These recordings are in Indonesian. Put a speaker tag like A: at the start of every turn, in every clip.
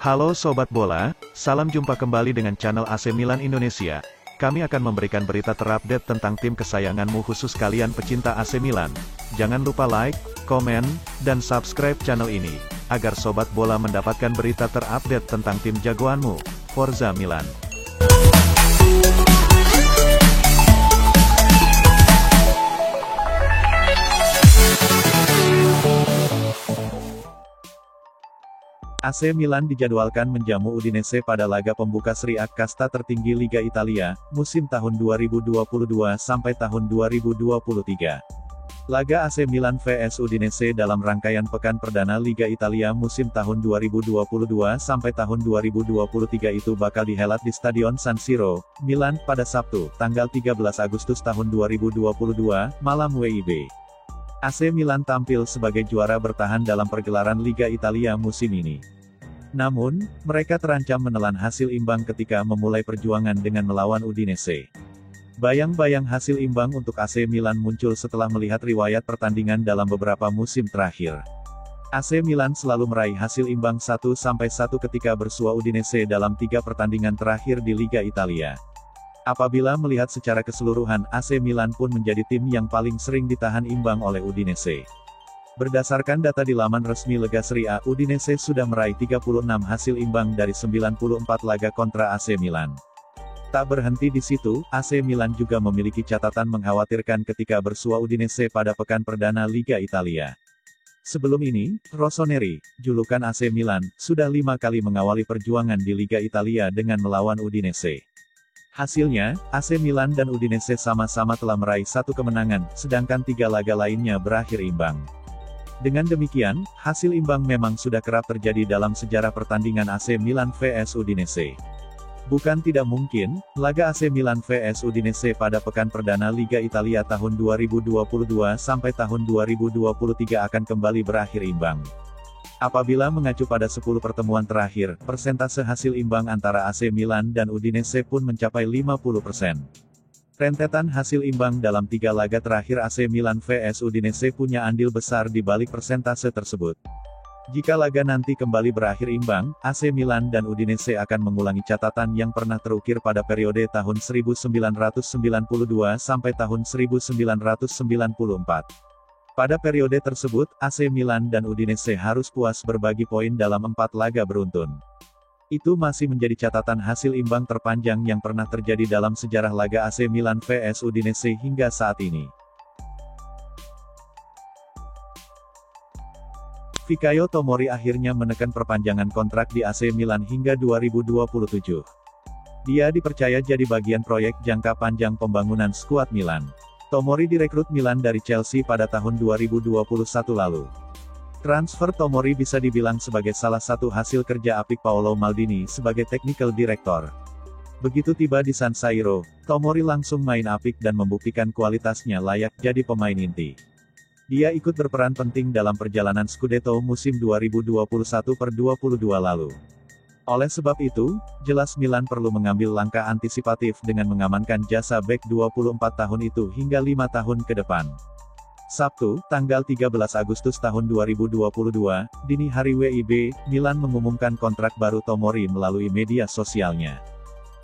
A: Halo Sobat Bola, salam jumpa kembali dengan channel AC Milan Indonesia. Kami akan memberikan berita terupdate tentang tim kesayanganmu khusus kalian pecinta AC Milan. Jangan lupa like, komen, dan subscribe channel ini, agar Sobat Bola mendapatkan berita terupdate tentang tim jagoanmu, Forza Milan. AC Milan dijadwalkan menjamu Udinese pada laga pembuka Serie A kasta tertinggi Liga Italia, musim tahun 2022 sampai tahun 2023. Laga AC Milan vs Udinese dalam rangkaian pekan perdana Liga Italia musim tahun 2022 sampai tahun 2023 itu bakal dihelat di Stadion San Siro, Milan, pada Sabtu, tanggal 13 Agustus tahun 2022, malam WIB. AC Milan tampil sebagai juara bertahan dalam pergelaran Liga Italia musim ini. Namun, mereka terancam menelan hasil imbang ketika memulai perjuangan dengan melawan Udinese. Bayang-bayang hasil imbang untuk AC Milan muncul setelah melihat riwayat pertandingan dalam beberapa musim terakhir. AC Milan selalu meraih hasil imbang 1-1 ketika bersua Udinese dalam 3 pertandingan terakhir di Liga Italia. Apabila melihat secara keseluruhan, AC Milan pun menjadi tim yang paling sering ditahan imbang oleh Udinese. Berdasarkan data di laman resmi Lega Serie A, Udinese sudah meraih 36 hasil imbang dari 94 laga kontra AC Milan. Tak berhenti di situ, AC Milan juga memiliki catatan mengkhawatirkan ketika bersua Udinese pada pekan perdana Liga Italia. Sebelum ini, Rossoneri, julukan AC Milan, sudah 5 kali mengawali perjuangan di Liga Italia dengan melawan Udinese. Hasilnya, AC Milan dan Udinese sama-sama telah meraih 1 kemenangan, sedangkan 3 laga lainnya berakhir imbang. Dengan demikian, hasil imbang memang sudah kerap terjadi dalam sejarah pertandingan AC Milan vs Udinese. Bukan tidak mungkin, laga AC Milan vs Udinese pada pekan perdana Liga Italia tahun 2022 sampai tahun 2023 akan kembali berakhir imbang. Apabila mengacu pada 10 pertemuan terakhir, persentase hasil imbang antara AC Milan dan Udinese pun mencapai 50%. Rentetan hasil imbang dalam 3 laga terakhir AC Milan vs Udinese punya andil besar di balik persentase tersebut. Jika laga nanti kembali berakhir imbang, AC Milan dan Udinese akan mengulangi catatan yang pernah terukir pada periode tahun 1992 sampai tahun 1994. Pada periode tersebut, AC Milan dan Udinese harus puas berbagi poin dalam 4 laga beruntun. Itu masih menjadi catatan hasil imbang terpanjang yang pernah terjadi dalam sejarah laga AC Milan vs Udinese hingga saat ini. Fikayo Tomori akhirnya menekan perpanjangan kontrak di AC Milan hingga 2027. Dia dipercaya jadi bagian proyek jangka panjang pembangunan skuad Milan. Tomori direkrut Milan dari Chelsea pada tahun 2021 lalu. Transfer Tomori bisa dibilang sebagai salah satu hasil kerja apik Paolo Maldini sebagai technical director. Begitu tiba di San Siro, Tomori langsung main apik dan membuktikan kualitasnya layak jadi pemain inti. Dia ikut berperan penting dalam perjalanan Scudetto musim 2021-22 lalu. Oleh sebab itu, jelas Milan perlu mengambil langkah antisipatif dengan mengamankan jasa bek 24 tahun itu hingga 5 tahun ke depan. Sabtu, tanggal 13 Agustus tahun 2022, dini hari WIB, Milan mengumumkan kontrak baru Tomori melalui media sosialnya.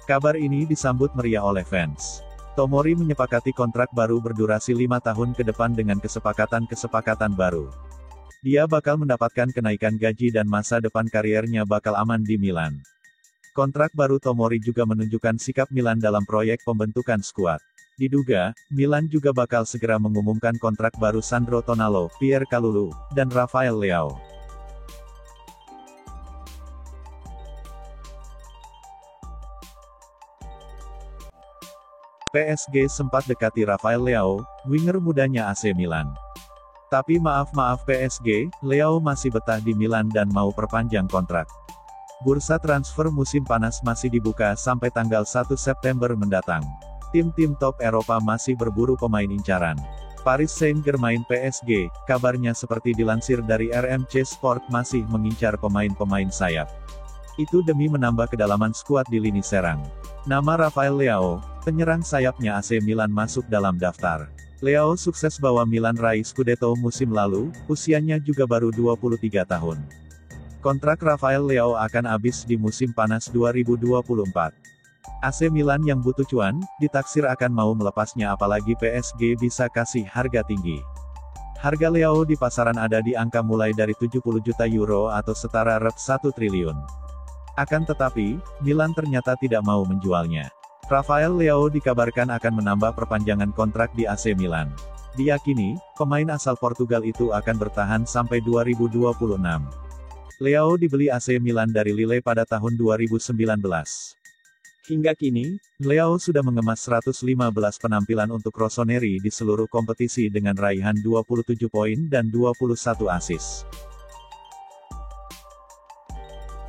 A: Kabar ini disambut meriah oleh fans. Tomori menyepakati kontrak baru berdurasi 5 tahun ke depan dengan kesepakatan baru. Dia bakal mendapatkan kenaikan gaji dan masa depan kariernya bakal aman di Milan. Kontrak baru Tomori juga menunjukkan sikap Milan dalam proyek pembentukan skuad. Diduga, Milan juga bakal segera mengumumkan kontrak baru Sandro Tonali, Pierre Kalulu, dan Rafael Leao. PSG sempat dekati Rafael Leao, winger mudanya AC Milan. Tapi maaf PSG, Leao masih betah di Milan dan mau perpanjang kontrak. Bursa transfer musim panas masih dibuka sampai tanggal 1 September mendatang. Tim-tim top Eropa masih berburu pemain incaran. Paris Saint-Germain PSG, kabarnya seperti dilansir dari RMC Sport masih mengincar pemain-pemain sayap. Itu demi menambah kedalaman skuad di lini serang. Nama Rafael Leao, penyerang sayapnya AC Milan masuk dalam daftar. Leao sukses bawa Milan raih Scudetto musim lalu, usianya juga baru 23 tahun. Kontrak Rafael Leao akan habis di musim panas 2024. AC Milan yang butuh cuan, ditaksir akan mau melepasnya apalagi PSG bisa kasih harga tinggi. Harga Leao di pasaran ada di angka mulai dari 70 juta euro atau setara rep 1 triliun. Akan tetapi, Milan ternyata tidak mau menjualnya. Rafael Leao dikabarkan akan menambah perpanjangan kontrak di AC Milan. Diyakini, pemain asal Portugal itu akan bertahan sampai 2026. Leao dibeli AC Milan dari Lille pada tahun 2019. Hingga kini, Leao sudah mengemas 115 penampilan untuk Rossoneri di seluruh kompetisi dengan raihan 27 poin dan 21 assist.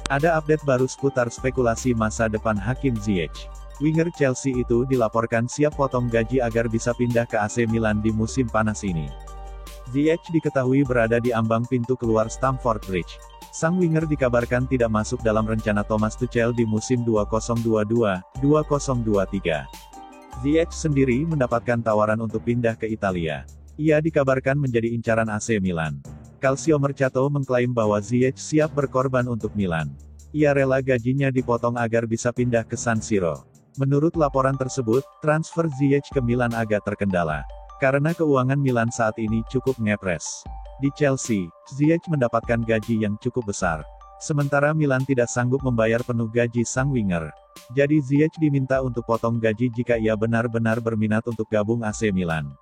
A: Ada update baru seputar spekulasi masa depan Hakim Ziyech. Winger Chelsea itu dilaporkan siap potong gaji agar bisa pindah ke AC Milan di musim panas ini. Ziyech diketahui berada di ambang pintu keluar Stamford Bridge. Sang winger dikabarkan tidak masuk dalam rencana Thomas Tuchel di musim 2022-2023. Ziyech sendiri mendapatkan tawaran untuk pindah ke Italia. Ia dikabarkan menjadi incaran AC Milan. Calcio Mercato mengklaim bahwa Ziyech siap berkorban untuk Milan. Ia rela gajinya dipotong agar bisa pindah ke San Siro. Menurut laporan tersebut, transfer Ziyech ke Milan agak terkendala. Karena keuangan Milan saat ini cukup ngepres. Di Chelsea, Ziyech mendapatkan gaji yang cukup besar. Sementara Milan tidak sanggup membayar penuh gaji sang winger. Jadi Ziyech diminta untuk potong gaji jika ia benar-benar berminat untuk gabung AC Milan.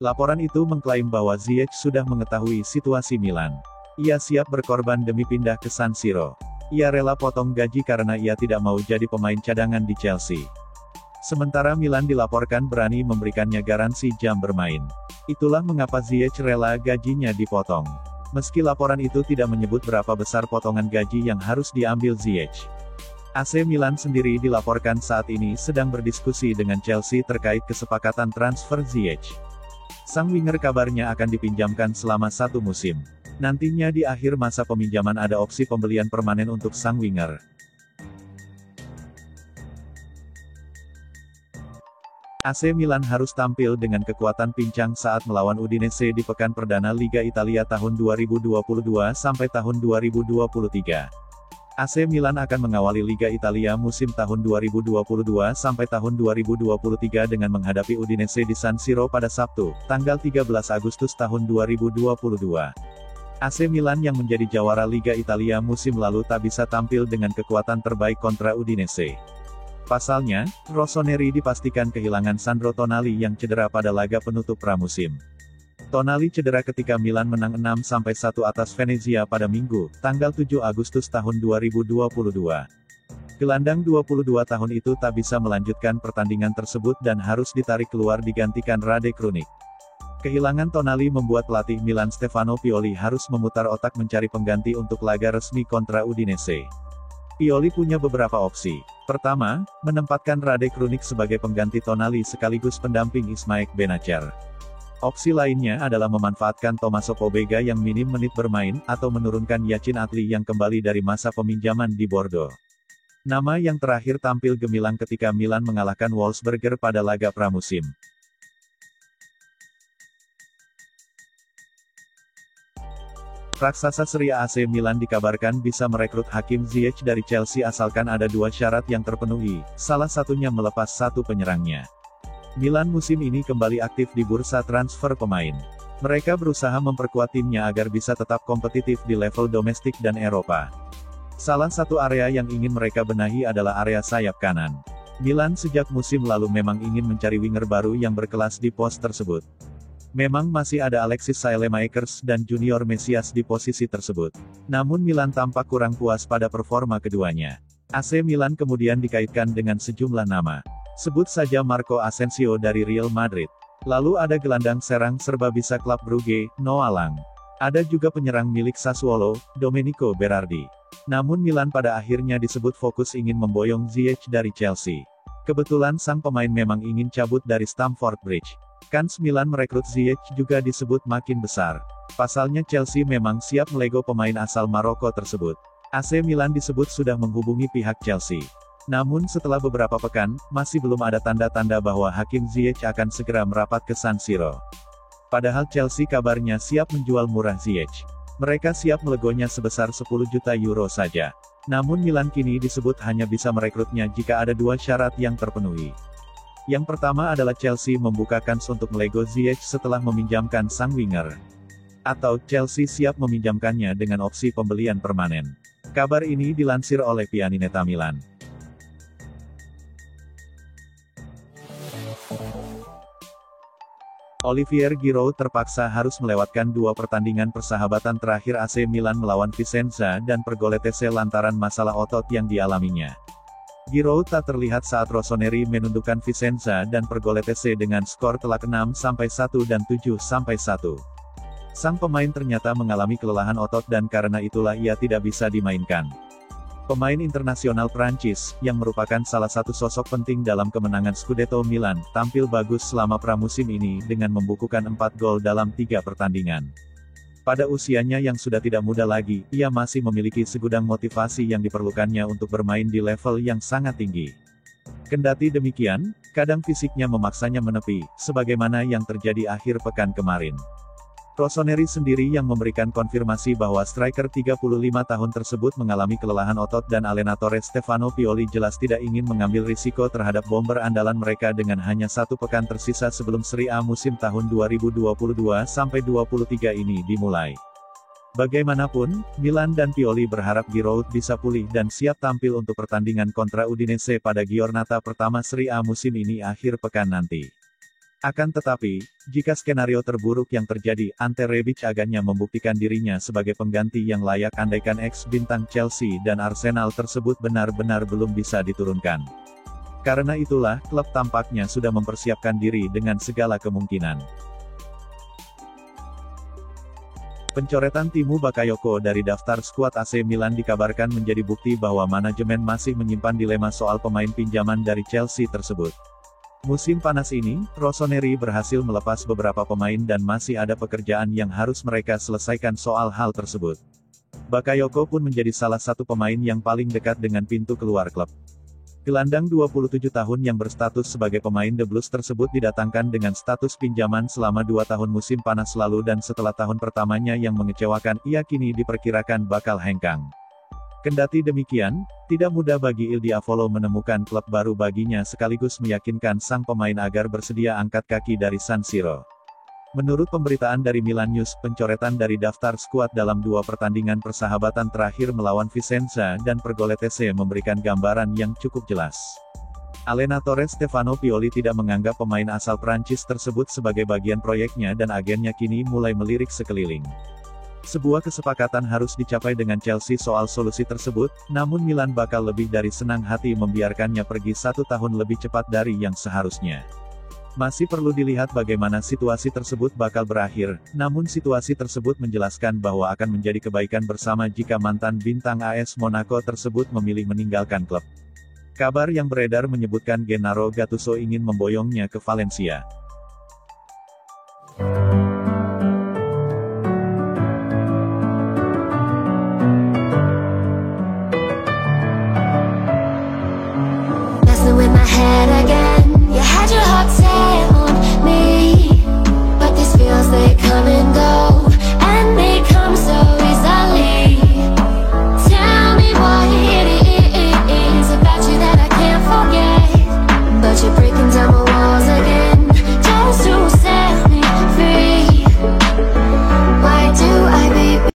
A: Laporan itu mengklaim bahwa Ziyech sudah mengetahui situasi Milan. Ia siap berkorban demi pindah ke San Siro. Ia rela potong gaji karena ia tidak mau jadi pemain cadangan di Chelsea. Sementara Milan dilaporkan berani memberikannya garansi jam bermain. Itulah mengapa Ziyech rela gajinya dipotong. Meski laporan itu tidak menyebut berapa besar potongan gaji yang harus diambil Ziyech. AC Milan sendiri dilaporkan saat ini sedang berdiskusi dengan Chelsea terkait kesepakatan transfer Ziyech. Sang winger kabarnya akan dipinjamkan selama 1 musim. Nantinya di akhir masa peminjaman ada opsi pembelian permanen untuk sang winger. AC Milan harus tampil dengan kekuatan pincang saat melawan Udinese di pekan perdana Liga Italia tahun 2022 sampai tahun 2023. AC Milan akan mengawali Liga Italia musim tahun 2022 sampai tahun 2023 dengan menghadapi Udinese di San Siro pada Sabtu, tanggal 13 Agustus tahun 2022. AC Milan yang menjadi jawara Liga Italia musim lalu tak bisa tampil dengan kekuatan terbaik kontra Udinese. Pasalnya, Rossoneri dipastikan kehilangan Sandro Tonali yang cedera pada laga penutup pramusim. Tonali cedera ketika Milan menang 6-1 atas Venezia pada Minggu, tanggal 7 Agustus tahun 2022. Gelandang 22 tahun itu tak bisa melanjutkan pertandingan tersebut dan harus ditarik keluar digantikan Rade Krunic. Kehilangan Tonali membuat pelatih Milan Stefano Pioli harus memutar otak mencari pengganti untuk laga resmi kontra Udinese. Pioli punya beberapa opsi. Pertama, menempatkan Rade Krunic sebagai pengganti Tonali sekaligus pendamping Ismail Benacer. Opsi lainnya adalah memanfaatkan Tommaso Pobega yang minim menit bermain, atau menurunkan Yacine Adli yang kembali dari masa peminjaman di Bordeaux. Nama yang terakhir tampil gemilang ketika Milan mengalahkan Wolfsberger pada laga pramusim. Raksasa Serie A AC Milan dikabarkan bisa merekrut Hakim Ziyech dari Chelsea asalkan ada 2 syarat yang terpenuhi, salah satunya melepas 1 penyerangnya. Milan musim ini kembali aktif di bursa transfer pemain. Mereka berusaha memperkuat timnya agar bisa tetap kompetitif di level domestik dan Eropa. Salah satu area yang ingin mereka benahi adalah area sayap kanan. Milan sejak musim lalu memang ingin mencari winger baru yang berkelas di pos tersebut. Memang masih ada Alexis Saelemaekers dan Junior Mesias di posisi tersebut. Namun Milan tampak kurang puas pada performa keduanya. AC Milan kemudian dikaitkan dengan sejumlah nama. Sebut saja Marco Asensio dari Real Madrid. Lalu ada gelandang serang serba bisa klub Brugge, Noah Lang. Ada juga penyerang milik Sassuolo, Domenico Berardi. Namun Milan pada akhirnya disebut fokus ingin memboyong Ziyech dari Chelsea. Kebetulan sang pemain memang ingin cabut dari Stamford Bridge. Kans Milan merekrut Ziyech juga disebut makin besar. Pasalnya Chelsea memang siap melego pemain asal Maroko tersebut. AC Milan disebut sudah menghubungi pihak Chelsea. Namun setelah beberapa pekan, masih belum ada tanda-tanda bahwa Hakim Ziyech akan segera merapat ke San Siro. Padahal Chelsea kabarnya siap menjual murah Ziyech. Mereka siap melegonya sebesar 10 juta euro saja. Namun Milan kini disebut hanya bisa merekrutnya jika ada dua syarat yang terpenuhi. Yang pertama adalah Chelsea membuka kans untuk melego Ziyech setelah meminjamkan sang winger. Atau Chelsea siap meminjamkannya dengan opsi pembelian permanen. Kabar ini dilansir oleh Pianineta Milan. Olivier Giroud terpaksa harus melewatkan dua pertandingan persahabatan terakhir AC Milan melawan Vicenza dan Pergoletese lantaran masalah otot yang dialaminya. Giroud tak terlihat saat Rossoneri menundukkan Vicenza dan Pergoletese dengan skor telak 6-1 dan 7-1. Sang pemain ternyata mengalami kelelahan otot dan karena itulah ia tidak bisa dimainkan. Pemain internasional Prancis, yang merupakan salah satu sosok penting dalam kemenangan Scudetto Milan, tampil bagus selama pramusim ini dengan membukukan 4 gol dalam 3 pertandingan. Pada usianya yang sudah tidak muda lagi, ia masih memiliki segudang motivasi yang diperlukannya untuk bermain di level yang sangat tinggi. Kendati demikian, kadang fisiknya memaksanya menepi, sebagaimana yang terjadi akhir pekan kemarin. Rossoneri sendiri yang memberikan konfirmasi bahwa striker 35 tahun tersebut mengalami kelelahan otot dan allenatore Stefano Pioli jelas tidak ingin mengambil risiko terhadap bomber andalan mereka dengan hanya 1 pekan tersisa sebelum Serie A musim tahun 2022-23 ini dimulai. Bagaimanapun, Milan dan Pioli berharap Giroud bisa pulih dan siap tampil untuk pertandingan kontra Udinese pada giornata pertama Serie A musim ini akhir pekan nanti. Akan tetapi, jika skenario terburuk yang terjadi, Ante Rebic agaknya membuktikan dirinya sebagai pengganti yang layak andaikan ex-bintang Chelsea dan Arsenal tersebut benar-benar belum bisa diturunkan. Karena itulah, klub tampaknya sudah mempersiapkan diri dengan segala kemungkinan. Pencoretan Timo Bakayoko dari daftar skuad AC Milan dikabarkan menjadi bukti bahwa manajemen masih menyimpan dilema soal pemain pinjaman dari Chelsea tersebut. Musim panas ini, Rossoneri berhasil melepas beberapa pemain dan masih ada pekerjaan yang harus mereka selesaikan soal hal tersebut. Bakayoko pun menjadi salah satu pemain yang paling dekat dengan pintu keluar klub. Gelandang 27 tahun yang berstatus sebagai pemain The Blues tersebut didatangkan dengan status pinjaman selama 2 tahun musim panas lalu dan setelah tahun pertamanya yang mengecewakan, ia kini diperkirakan bakal hengkang. Kendati demikian, tidak mudah bagi Il Diavolo menemukan klub baru baginya sekaligus meyakinkan sang pemain agar bersedia angkat kaki dari San Siro. Menurut pemberitaan dari Milan News, pencoretan dari daftar skuad dalam 2 pertandingan persahabatan terakhir melawan Vicenza dan Pergoletese memberikan gambaran yang cukup jelas. Allenatore Stefano Pioli tidak menganggap pemain asal Prancis tersebut sebagai bagian proyeknya dan agennya kini mulai melirik sekeliling. Sebuah kesepakatan harus dicapai dengan Chelsea soal solusi tersebut, namun Milan bakal lebih dari senang hati membiarkannya pergi 1 tahun lebih cepat dari yang seharusnya. Masih perlu dilihat bagaimana situasi tersebut bakal berakhir, namun situasi tersebut menjelaskan bahwa akan menjadi kebaikan bersama jika mantan bintang AS Monaco tersebut memilih meninggalkan klub. Kabar yang beredar menyebutkan Gennaro Gattuso ingin memboyongnya ke Valencia.